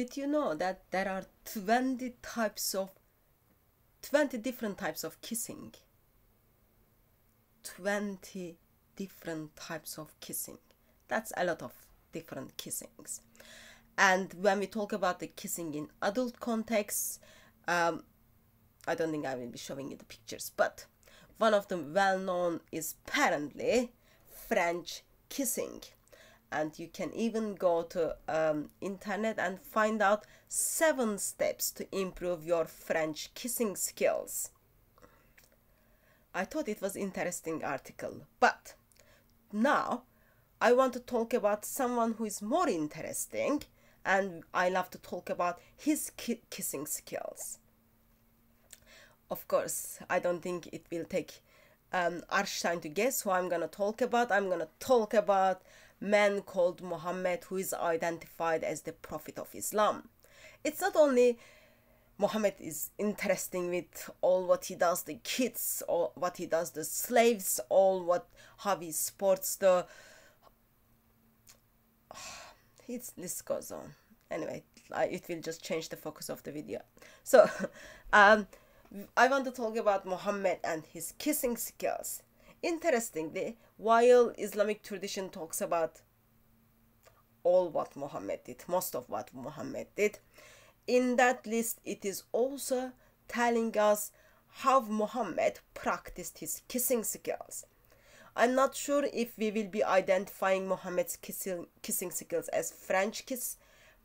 Did you know that there are 20 different types of kissing? 20 different types of kissing. That's a lot of different kissings. And when we talk about the kissing in adult contexts, I don't think I will be showing you the pictures, but one of them well-known is apparently French kissing. And you can even go to internet and find out 7 steps to improve your French kissing skills. I thought it was interesting article, but now I want to talk about someone who is more interesting, and I love to talk about his kissing skills. Of course, I don't think it will take Arshstein to guess who I'm going to talk about. I'm going to talk about man called Muhammad, who is identified as the Prophet of Islam. It's not only Muhammad is interesting with all what he does, the kids, or what he does, the slaves, how he sports the... His list goes on. Anyway, it will just change the focus of the video. So, I want to talk about Muhammad and his kissing skills. Interestingly, while Islamic tradition talks about all what Muhammad did, most of what Muhammad did, in that list it is also telling us how Muhammad practiced his kissing skills. I'm not sure if we will be identifying Muhammad's kissing skills as French kiss,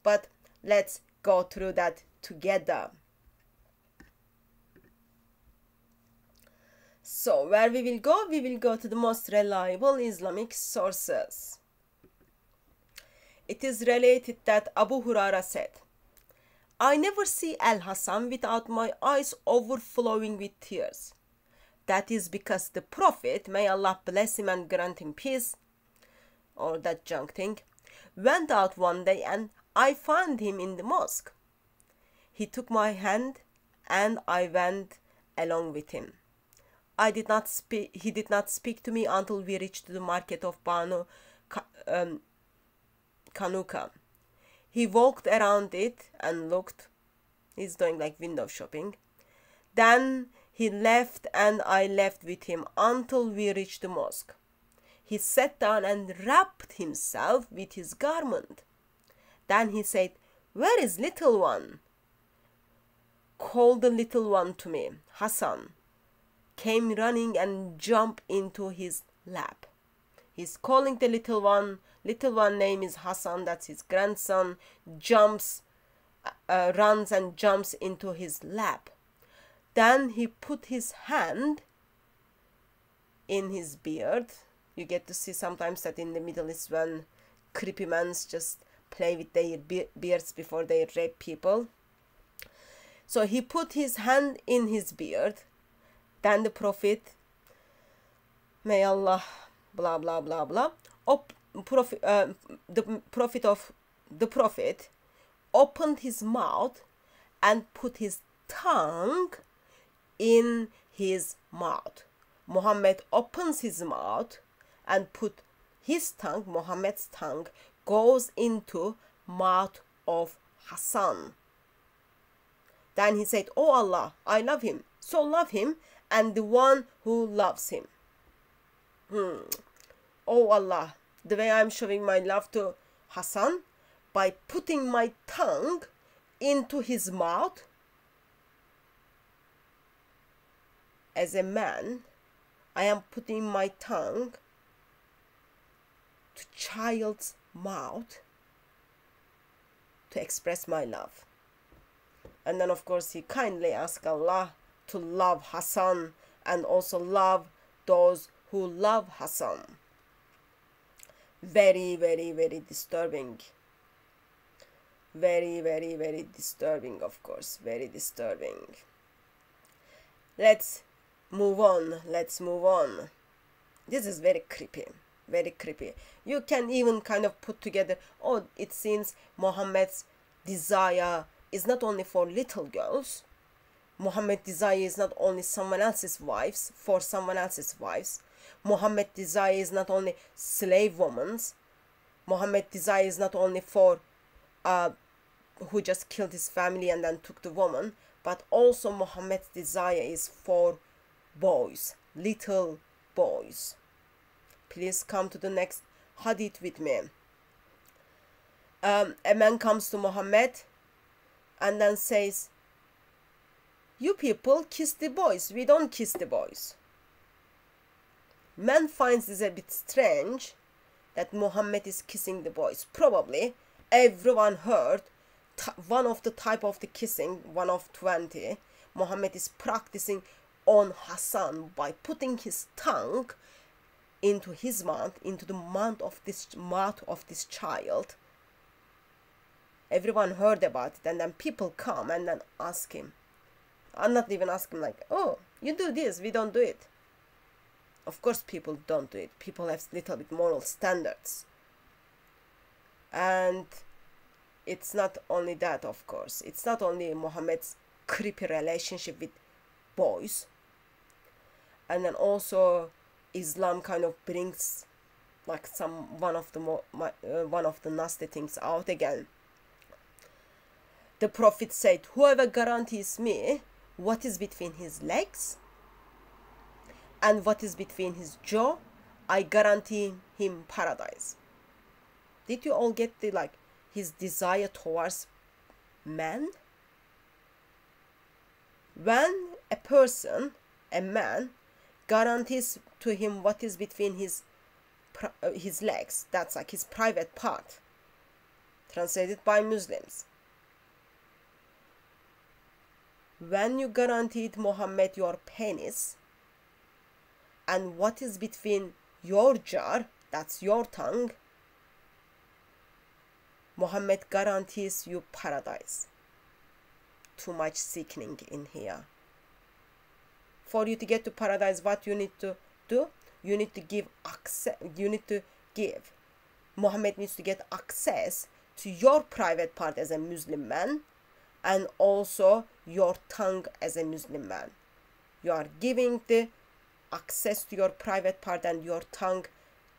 but let's go through that together. So where we will go to the most reliable Islamic sources. It is related that Abu Huraira said, "I never see Al-Hasan without my eyes overflowing with tears. That is because the Prophet, may Allah bless him and grant him peace," or that junk thing, "went out one day and I found him in the mosque. He took my hand and I went along with him. He did not speak to me until we reached the market of Banu Kanuka. He walked around it and looked. He's doing like window shopping. Then he left and I left with him until we reached the mosque. He sat down and wrapped himself with his garment. Then he said, 'Where is little one?' Call the little one to me." Hassan came running and jumped into his lap. He's calling the little one. Little one name is Hassan, that's his grandson. Runs and jumps into his lap. Then he put his hand in his beard. You get to see sometimes that in the Middle East when creepy mans just play with their beards before they rape people. So he put his hand in his beard. Then the Prophet, may Allah, blah blah blah blah, the Prophet opened his mouth and put his tongue in his mouth. Muhammad opens his mouth and put his tongue, Muhammad's tongue, goes into mouth of Hassan. Then he said, "Oh Allah, I love him, so love him and the one who loves him. Oh Allah, the way I'm showing my love to Hassan, by putting my tongue into his mouth, as a man, I am putting my tongue to child's mouth to express my love." And then of course he kindly asked Allah to love Hassan and also love those who love Hassan. Very, very, very disturbing. Very, very, very disturbing, of course. Very disturbing. Let's move on. Let's move on. This is very creepy. Very creepy. You can even kind of put together, oh, it seems Muhammad's desire is not only for little girls. Muhammad's desire is not only someone else's wives, for someone else's wives. Muhammad's desire is not only slave women's. Muhammad's desire is not only for who just killed his family and then took the woman, but also Muhammad's desire is for boys, little boys. Please come to the next hadith with me. A man comes to Muhammad and then says, "You people kiss the boys, we don't kiss the boys." Man finds this a bit strange that Muhammad is kissing the boys. Probably everyone heard one of the type of the kissing, one of 20, Muhammad is practicing on Hassan by putting his tongue into his mouth, into the mouth of this child. Everyone heard about it, and then people come and then ask him. I'm not even asking like, "Oh, you do this, we don't do it." Of course people don't do it. People have little bit moral standards. And it's not only that, of course. It's not only Muhammad's creepy relationship with boys. And then also Islam kind of brings like one of the nasty things out again. The Prophet said, "Whoever guarantees me what is between his legs and what is between his jaw, I guarantee him paradise." Did you all get his desire towards man? When a man guarantees to him what is between his legs, that's like his private part, translated by Muslims. When you guaranteed Muhammad your penis and what is between your jaw, that's your tongue, Muhammad guarantees you paradise. Too much sickening in here. For you to get to paradise, what you need to do? You need to give access. Muhammad needs to get access to your private part as a Muslim man, and also your tongue as a Muslim man. You are giving the access to your private part and your tongue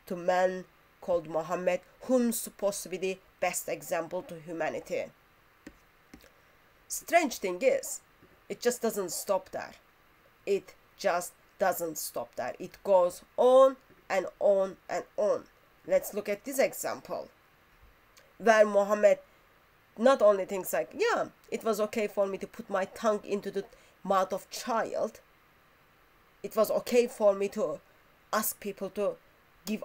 to man called Muhammad, whom's supposed to be the best example to humanity. Strange thing is, it just doesn't stop there. It just doesn't stop there. It goes on and on and on. Let's look at this example, where Muhammad not only thinks like, yeah, it was okay for me to put my tongue into the mouth of child. It was okay for me to ask people to give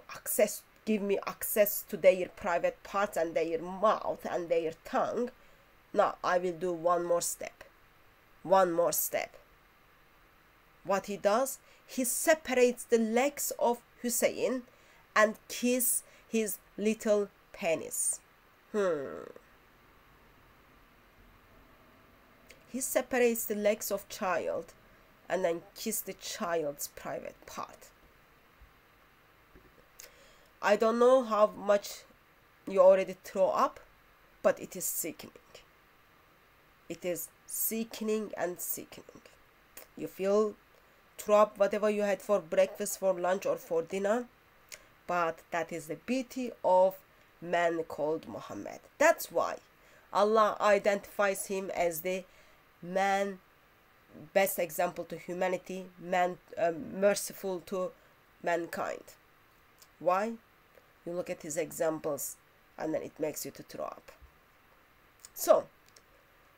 me access to their private parts and their mouth and their tongue. Now I will do one more step. One more step. What he does, he separates the legs of Hussein and kiss his little penis. He separates the legs of child and then kiss the child's private part. I don't know how much you already throw up, but it is sickening. It is sickening and sickening. You feel throw up whatever you had for breakfast, for lunch, or for dinner, but that is the beauty of man called Muhammad. That's why Allah identifies him as the man, best example to humanity, man, merciful to mankind. Why? You look at his examples and then it makes you to throw up. So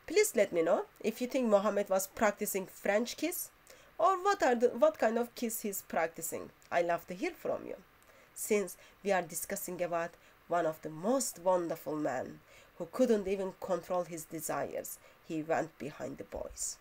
please let me know if you think Muhammad was practicing French kiss, or what kind of kiss he's practicing. I love to hear from you, since we are discussing about one of the most wonderful men who couldn't even control his desires. He went behind the boys.